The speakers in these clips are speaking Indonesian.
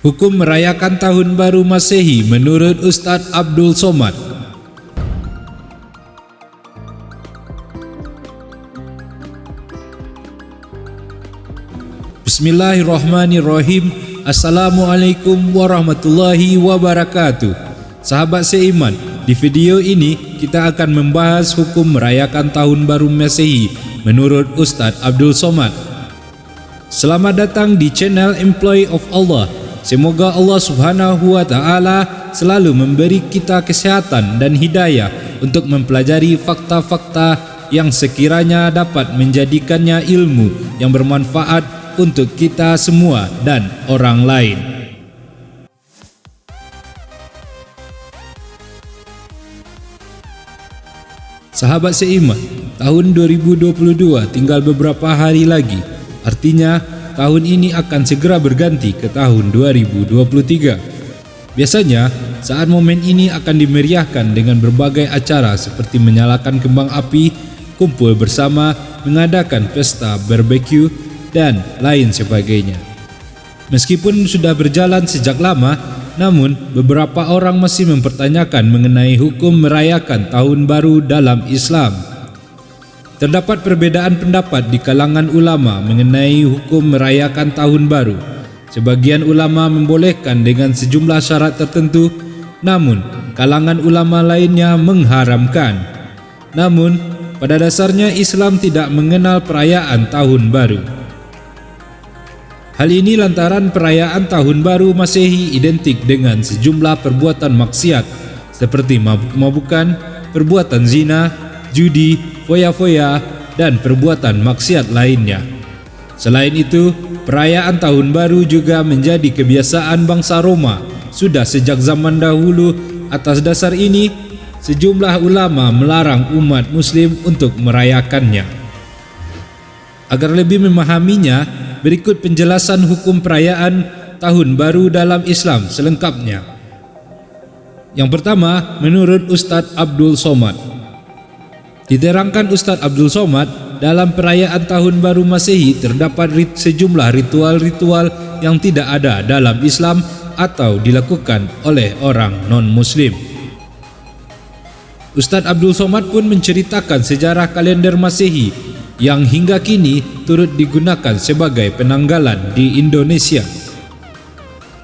Hukum merayakan Tahun Baru Masehi menurut Ustadz Abdul Somad. Bismillahirrahmanirrahim. Assalamualaikum warahmatullahi wabarakatuh. Sahabat seiman, di video ini kita akan membahas hukum merayakan Tahun Baru Masehi menurut Ustadz Abdul Somad. Selamat datang di channel Employee of Allah. Semoga Allah Subhanahu wa Ta'ala selalu memberi kita kesehatan dan hidayah untuk mempelajari fakta-fakta yang sekiranya dapat menjadikannya ilmu yang bermanfaat untuk kita semua dan orang lain. Sahabat seiman, tahun 2022 tinggal beberapa hari lagi. Artinya, tahun ini akan segera berganti ke tahun 2023. Biasanya, saat momen ini akan dimeriahkan dengan berbagai acara seperti menyalakan kembang api, kumpul bersama, mengadakan pesta barbeque, dan lain sebagainya. Meskipun sudah berjalan sejak lama, namun beberapa orang masih mempertanyakan mengenai hukum merayakan Tahun Baru dalam Islam. Terdapat perbedaan pendapat di kalangan ulama mengenai hukum merayakan Tahun Baru. Sebagian ulama membolehkan dengan sejumlah syarat tertentu, namun kalangan ulama lainnya mengharamkan. Namun, pada dasarnya Islam tidak mengenal perayaan Tahun Baru. Hal ini lantaran perayaan Tahun Baru Masehi identik dengan sejumlah perbuatan maksiat seperti mabuk-mabukan, perbuatan zina, judi, foya-foya, dan perbuatan maksiat lainnya. Selain itu, perayaan Tahun Baru juga menjadi kebiasaan bangsa Roma sudah sejak zaman dahulu. Atas dasar ini, sejumlah ulama melarang umat muslim untuk merayakannya. Agar lebih memahaminya, berikut penjelasan hukum perayaan Tahun Baru dalam Islam selengkapnya. Yang pertama, menurut Ustadz Abdul Somad. Diterangkan Ustadz Abdul Somad, dalam perayaan Tahun Baru Masehi terdapat sejumlah ritual-ritual yang tidak ada dalam Islam atau dilakukan oleh orang non-Muslim. Ustadz Abdul Somad pun menceritakan sejarah kalender Masehi yang hingga kini turut digunakan sebagai penanggalan di Indonesia.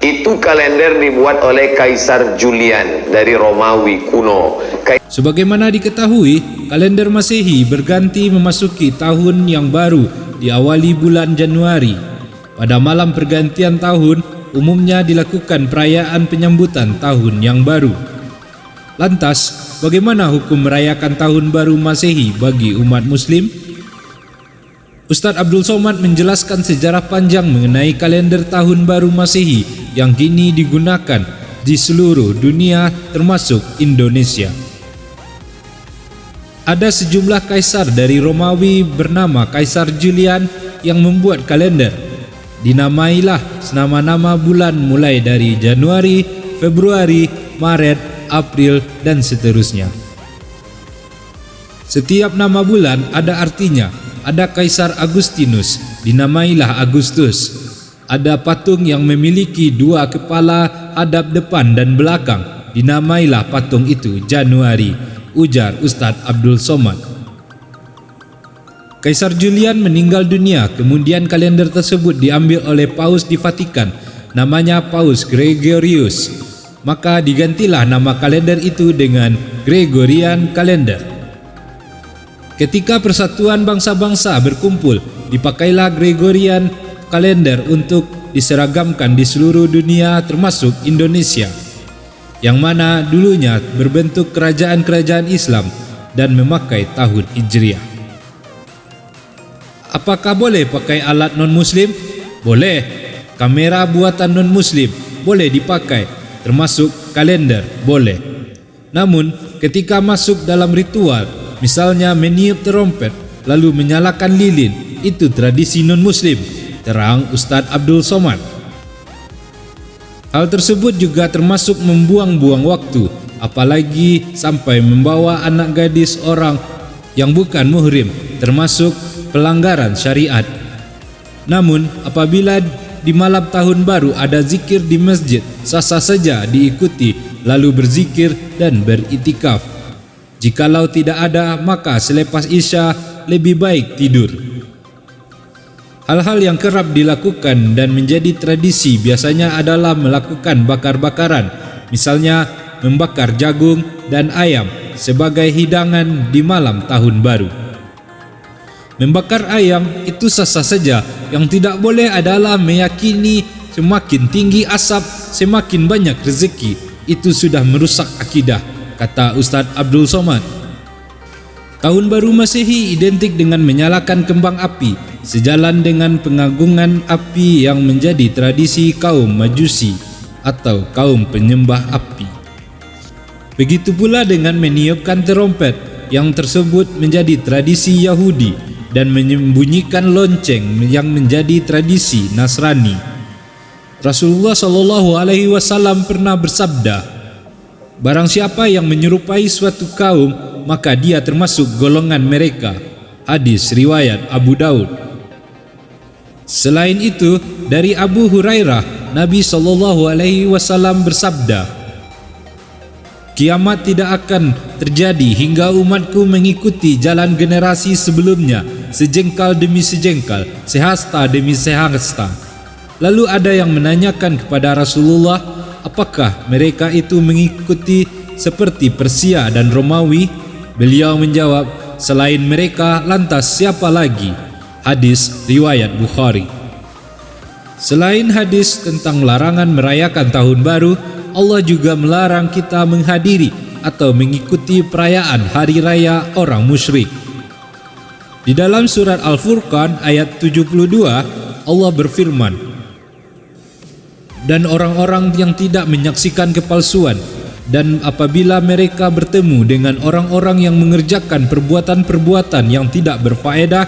Itu kalender dibuat oleh Kaisar Julian dari Romawi kuno. Sebagaimana diketahui, kalender Masehi berganti memasuki tahun yang baru diawali bulan Januari. Pada malam pergantian tahun, umumnya dilakukan perayaan penyambutan tahun yang baru. Lantas, bagaimana hukum merayakan Tahun Baru Masehi bagi umat Muslim? Ustadz Abdul Somad menjelaskan sejarah panjang mengenai kalender Tahun Baru Masehi yang kini digunakan di seluruh dunia termasuk Indonesia. Ada sejumlah kaisar dari Romawi bernama Kaisar Julian yang membuat kalender. Dinamailah nama-nama bulan mulai dari Januari, Februari, Maret, April, dan seterusnya. Setiap nama bulan ada artinya. Ada Kaisar Agustinus, dinamailah Agustus. Ada patung yang memiliki dua kepala hadap depan dan belakang, dinamailah patung itu Januari, ujar Ustadz Abdul Somad. Kaisar Julian meninggal dunia, kemudian kalender tersebut diambil oleh Paus di Vatikan, namanya Paus Gregorius. Maka digantilah nama kalender itu dengan Gregorian Calendar. Ketika persatuan bangsa-bangsa berkumpul, dipakailah Gregorian Calendar untuk diseragamkan di seluruh dunia termasuk Indonesia, yang mana dulunya berbentuk kerajaan-kerajaan Islam dan memakai tahun Hijriah. Apakah boleh pakai alat non-Muslim? Boleh. Kamera buatan non-Muslim boleh dipakai, termasuk kalender boleh. Namun, ketika masuk dalam ritual, misalnya meniup terompet lalu menyalakan lilin, itu tradisi non-Muslim, terang Ustadz Abdul Somad. Hal tersebut juga termasuk membuang-buang waktu, apalagi sampai membawa anak gadis orang yang bukan muhrim, termasuk pelanggaran syariat. Namun apabila di malam tahun baru ada zikir di masjid, sah-sah saja diikuti lalu berzikir dan beritikaf. Jikalau tidak ada, maka selepas Isya lebih baik tidur. Hal-hal yang kerap dilakukan dan menjadi tradisi biasanya adalah melakukan bakar-bakaran, misalnya membakar jagung dan ayam sebagai hidangan di malam tahun baru. Membakar ayam itu sah-sah saja, yang tidak boleh adalah meyakini semakin tinggi asap semakin banyak rezeki. Itu sudah merusak akidah, kata Ustadz Abdul Somad. Tahun baru Masehi identik dengan menyalakan kembang api, sejalan dengan pengagungan api yang menjadi tradisi kaum Majusi atau kaum penyembah api. Begitu pula dengan meniupkan terompet, yang tersebut menjadi tradisi Yahudi, dan menyembunyikan lonceng yang menjadi tradisi Nasrani. Rasulullah SAW pernah bersabda, "Barang siapa yang menyerupai suatu kaum, maka dia termasuk golongan mereka." Hadis riwayat Abu Daud. Selain itu, dari Abu Hurairah, Nabi SAW bersabda, "Kiamat tidak akan terjadi hingga umatku mengikuti jalan generasi sebelumnya, sejengkal demi sejengkal, sehasta demi sehasta." Lalu ada yang menanyakan kepada Rasulullah, apakah mereka itu mengikuti seperti Persia dan Romawi? Beliau menjawab, "Selain mereka, lantas siapa lagi?" Hadis riwayat Bukhari. Selain hadis tentang larangan merayakan tahun baru, Allah juga melarang kita menghadiri atau mengikuti perayaan hari raya orang musyrik. Di dalam surat Al-Furqan ayat 72, Allah berfirman, "Dan orang-orang yang tidak menyaksikan kepalsuan, dan apabila mereka bertemu dengan orang-orang yang mengerjakan perbuatan-perbuatan yang tidak berfaedah,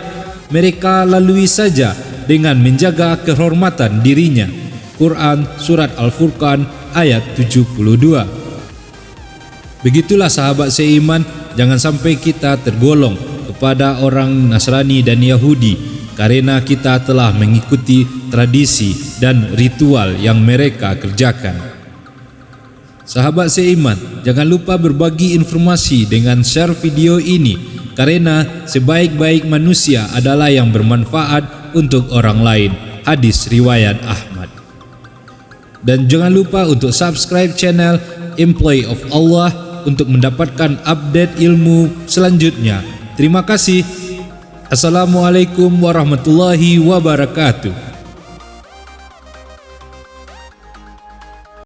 mereka lalui saja dengan menjaga kehormatan dirinya." Quran Surat Al-Furqan ayat 72. Begitulah sahabat seiman, jangan sampai kita tergolong kepada orang Nasrani dan Yahudi karena kita telah mengikuti tradisi dan ritual yang mereka kerjakan. Sahabat seiman, jangan lupa berbagi informasi dengan share video ini, karena sebaik-baik manusia adalah yang bermanfaat untuk orang lain. Hadis riwayat Ahmad. Dan jangan lupa untuk subscribe channel Employee of Allah untuk mendapatkan update ilmu selanjutnya. Terima kasih. Assalamualaikum warahmatullahi wabarakatuh.